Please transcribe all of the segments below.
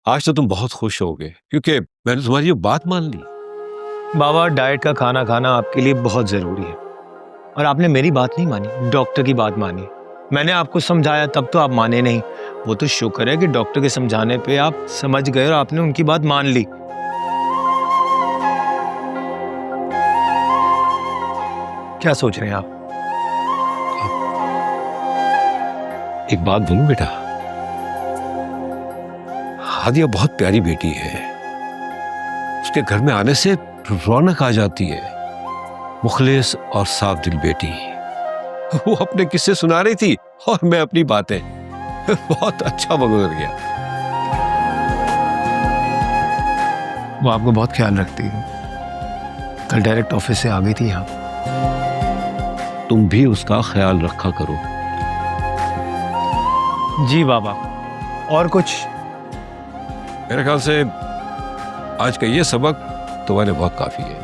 आज तो तुम बहुत खुश होगे क्योंकि मैंने तुम्हारी ये बात मान ली। बाबा, डाइट का खाना खाना आपके लिए बहुत जरूरी है और आपने मेरी बात नहीं मानी, डॉक्टर की बात मानी। मैंने आपको समझाया तब तो आप माने नहीं। वो तो शुक्र है कि डॉक्टर के समझाने पे आप समझ गए और आपने उनकी बात मान ली। क्या सोच रहे हैं आप? एक बात बोलूं बेटा, हादिया बहुत प्यारी बेटी है। उसके घर में आने से रौनक आ जाती है। मुखलिस और साफ दिल बेटी। वो अपने किस्से सुना रही थी और मैं अपनी बातें। बहुत अच्छा वक्त गुजर गया। वो आपको बहुत ख्याल रखती है। कल डायरेक्ट ऑफिस से आ गई थी यहाँ। तुम भी उसका ख्याल रखा करो। जी बाबा। और कुछ? मेरे ख्याल से आज का ये सबक तुम्हारे बहुत काफी है।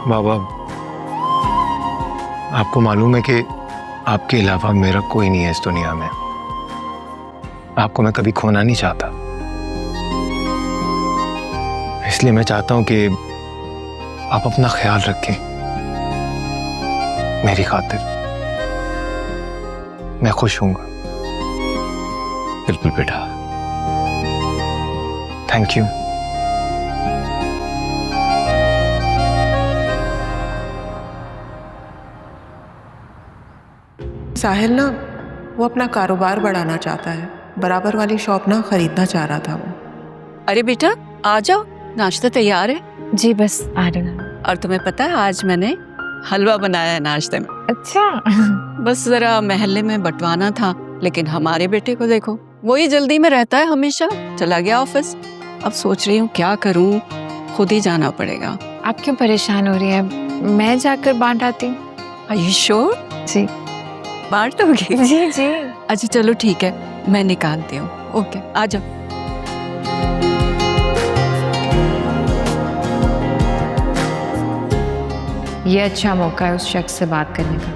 बाबा, आपको मालूम है कि आपके अलावा मेरा कोई नहीं है इस दुनिया में। आपको मैं कभी खोना नहीं चाहता। इसलिए मैं चाहता हूं कि आप अपना ख्याल रखें मेरी खातिर। मैं खुश हूंगा। बिल्कुल बेटा। Thank you. साहिल ना, वो अपना कारोबार बढ़ाना चाहता है। बराबर वाली शॉप ना खरीदना चाह रहा था वो। अरे बेटा, आ जाओ, नाश्ता तैयार है। जी बस आ रहा। और तुम्हें पता है आज मैंने हलवा बनाया है नाश्ते में। अच्छा। बस जरा महल्ले में बंटवाना था, लेकिन हमारे बेटे को देखो, वही जल्दी में रहता है हमेशा। चला गया ऑफिस। अब सोच रही हूँ क्या करूँ, खुद ही जाना पड़ेगा। आप क्यों परेशान हो रही हैं? मैं जाकर बांट आती हूँ। Are you sure? जी बांट दोगी? जी जी। अच्छा चलो ठीक है, मैं निकालती हूँ। ओके, आ जाओ। ये अच्छा मौका है उस शख्स से बात करने का।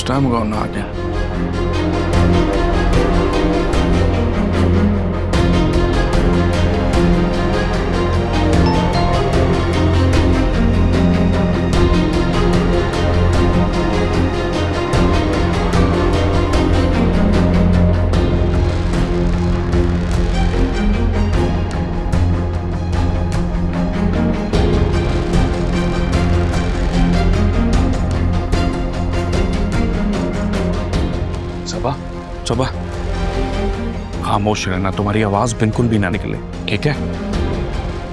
टाइम कौन आ गया? सबा, खामोश रहना, तुम्हारी आवाज बिल्कुल भी ना निकले, ठीक है?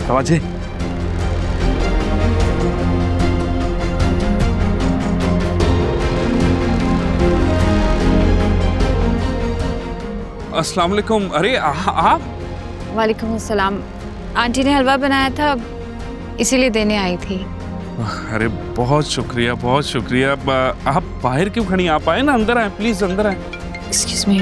आवाज़। अस्सलाम वालेकुम। अरे आप? वालेकुम अस्सलाम। आंटी ने हलवा बनाया था, इसीलिए देने आई थी। अरे बहुत शुक्रिया, बहुत शुक्रिया। आप बाहर क्यों खड़ी? आप आए ना, अंदर आए प्लीज, अंदर आए। Excuse me.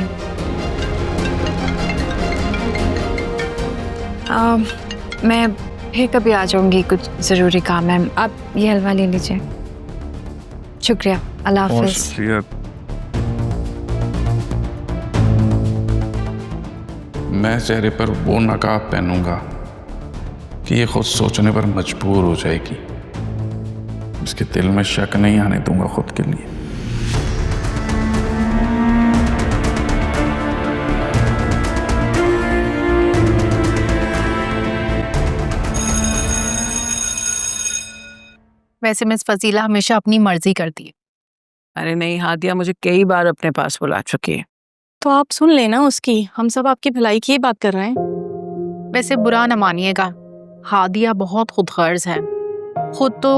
मैं फिर कभी आ जाऊंगी, कुछ ज़रूरी काम है। आप ये हलवा ले लीजिए। शुक्रिया, अल्लाह बहुत हाफ़िज़। शुक्रिया। मैं चेहरे पर वो नकाब पहनूंगा कि ये खुद सोचने पर मजबूर हो जाएगी। इसके दिल में शक नहीं आने दूंगा खुद के लिए। वैसे मिस फजीला हमेशा अपनी मर्जी करती है। अरे नहीं हादिया, मुझे कई बार अपने पास बुला चुकी है। तो आप सुन लेना उसकी, हम सब आपकी भलाई की बात कर रहे हैं। वैसे बुरा न मानिएगा, हादिया बहुत खुदगर्ज है। खुद तो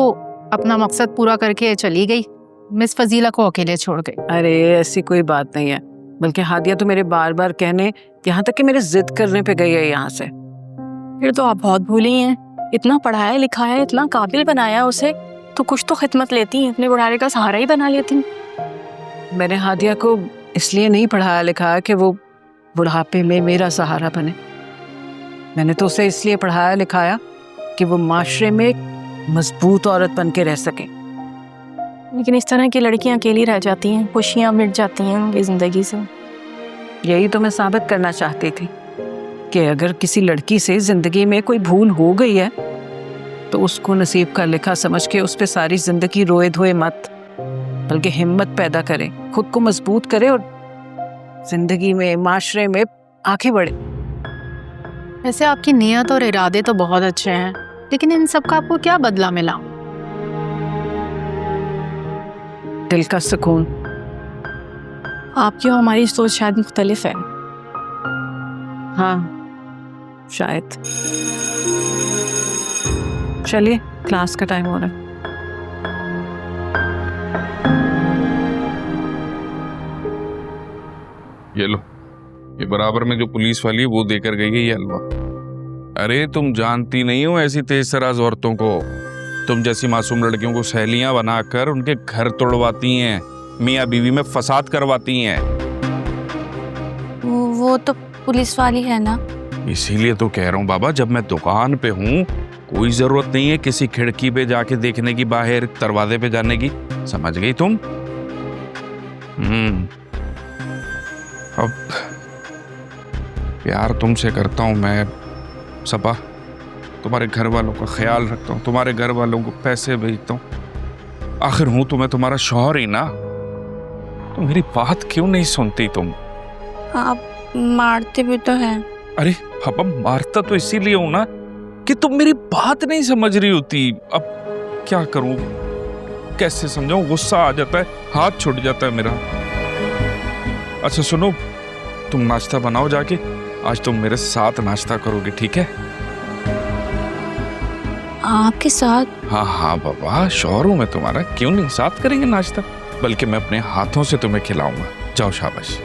अपना मकसद पूरा करके चली गई, मिस फजीला को अकेले छोड़ गई। अरे ऐसी कोई बात नहीं है, बल्कि हादिया तो मेरे बार बार कहने, यहाँ तक कि मेरे जिद करने पे गई है यहाँ से। फिर तो आप बहुत भूली हैं, इतना पढ़ाया लिखाया, इतना काबिल बनाया उसे, तो कुछ तो खिदमत लेती, अपने बुढ़ारे का सहारा ही बना लेती। मैंने हादिया को इसलिए नहीं पढ़ाया लिखाया कि वो बुढ़ापे में मेरा सहारा बने। मैंने तो उसे इसलिए पढ़ाया लिखाया कि वो माशरे में एक मजबूत औरत बन के रह सके। लेकिन इस तरह की लड़कियां अकेली रह जाती हैं, खुशियां मिट जाती हैं उनकी ज़िंदगी से। यही तो मैं साबित करना चाहती थी कि अगर किसी लड़की से जिंदगी में कोई भूल हो गई है तो उसको नसीब का लिखा समझ के उस पर सारी जिंदगी रोए धोए मत, बल्कि हिम्मत पैदा करे, खुद को मजबूत करे और जिंदगी में माशरे में आगे बढ़े। वैसे आपकी नीयत और इरादे तो बहुत अच्छे हैं, लेकिन इन सब का आपको क्या बदला मिला? दिल का सुकून। आपकी और हमारी सोच शायद मुख्तलिफ है। हाँ शायद। चलिए क्लास का टाइम हो रहा है। ये लो, ये बराबर में जो पुलिस वाली है वो देकर गई है ये हलवा। अरे तुम जानती नहीं हो ऐसी तेज तराज औरतों को। तुम जैसी मासूम लड़कियों को सहेलियां बनाकर उनके घर तोड़वाती हैं, मियाँ बीवी में फसाद करवाती हैं। वो तो पुलिस वाली है ना। इसीलिए तो कह रहा हूँ बाबा, जब मैं दुकान पे हूँ कोई जरूरत नहीं है किसी खिड़की पे जाके देखने की, बाहर दरवाजे पे जाने की। समझ गई तुम? अब प्यार तुमसे करता हूँ मैं सबा, तुम्हारे घर वालों का ख्याल रखता हूँ, तुम्हारे घर वालों को पैसे भेजता हूँ। आखिर हूँ तो मैं तुम्हारा शौहर ही ना। तो मेरी बात क्यों नहीं सुनती तुम? आप मारते भी तो हैं। अरे पापा, मारता तो इसीलिए हूं ना कि तुम मेरी बात नहीं समझ रही होती। अब क्या करूं, कैसे समझाऊं? गुस्सा आ जाता है, हाथ छूट जाता है मेरा। अच्छा सुनो, तुम नाश्ता बनाओ जाके, आज तुम मेरे साथ नाश्ता करोगे, ठीक है? आपके साथ? हाँ हाँ बाबा, शौहर हूं मैं तुम्हारा, क्यों नहीं, साथ करेंगे नाश्ता। बल्कि मैं अपने हाथों से तुम्हें खिलाऊंगा। जाओ शाबाश।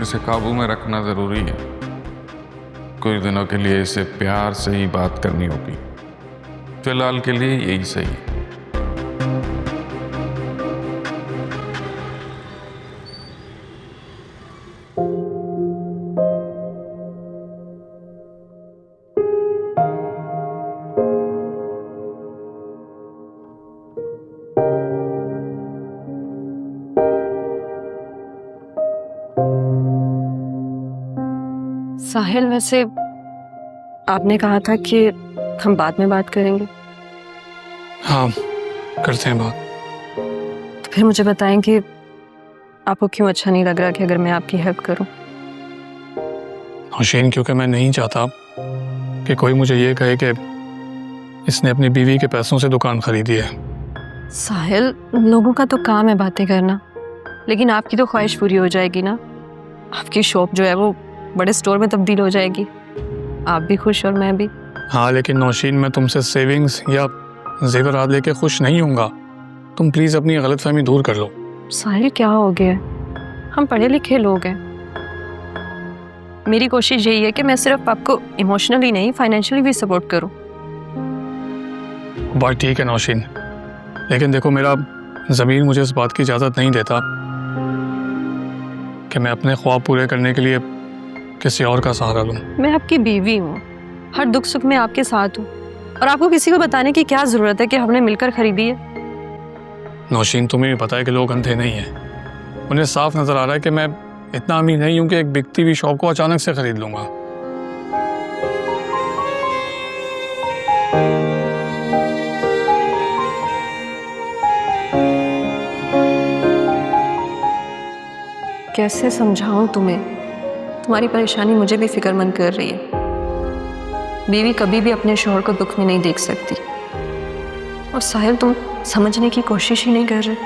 इसे काबू में रखना जरूरी है। कुछ दिनों के लिए इसे प्यार से ही बात करनी होगी। फिलहाल के लिए यही सही है। साहिल, वैसे आपने कहा था कि हम बाद में बात करेंगे। हाँ करते हैं बात। तो फिर मुझे बताएं कि आपको क्यों अच्छा नहीं लग रहा कि अगर मैं आपकी हेल्प करूं? नौशीन, क्योंकि मैं नहीं चाहता कि कोई मुझे ये कहे कि इसने अपनी बीवी के पैसों से दुकान खरीदी है। साहिल, लोगों का तो काम है बातें करना, लेकिन आपकी तो ख्वाहिश पूरी हो जाएगी ना। आपकी शॉप जो है वो बड़े स्टोर में तब्दील हो जाएगी, आप भी खुश और मैं भी। हाँ लेकिन नौशीन, मैं तुमसे सेविंग्स या जेवरात लेके खुश नहीं हूँगा। तुम प्लीज़ अपनी गलतफहमी दूर कर लो। साहिल, क्या हो गया? हम पढ़े लिखे लोग हैं। मेरी कोशिश यही है कि मैं सिर्फ आपको इमोशनली नहीं, फाइनेंशियली भी सपोर्ट करूं। बात ठीक है नौशीन, लेकिन देखो मेरा ज़मीर मुझे इस बात की इजाज़त नहीं देता कि मैं अपने ख्वाब पूरे करने के लिए किसी और का सहारा लूं। मैं आपकी बीवी हूँ, हर दुख सुख में आपके साथ हूँ, और आपको किसी को बताने की क्या ज़रूरत है कि हमने मिलकर खरीदी है। नौशीन, तुम्हें भी पता है कि लोग अंधे नहीं हैं। उन्हें साफ नज़र आ रहा है कि मैं इतना अमीर नहीं हूँ कि एक बिकती हुई शॉप को अचानक से खरीद लूँगा। कैसे समझाऊं तुम्हें? तुम्हारी परेशानी मुझे भी फिक्रमंद कर रही है। बीवी कभी भी अपने शौहर को दुख में नहीं देख सकती। और साहिल, तुम समझने की कोशिश ही नहीं कर रहे।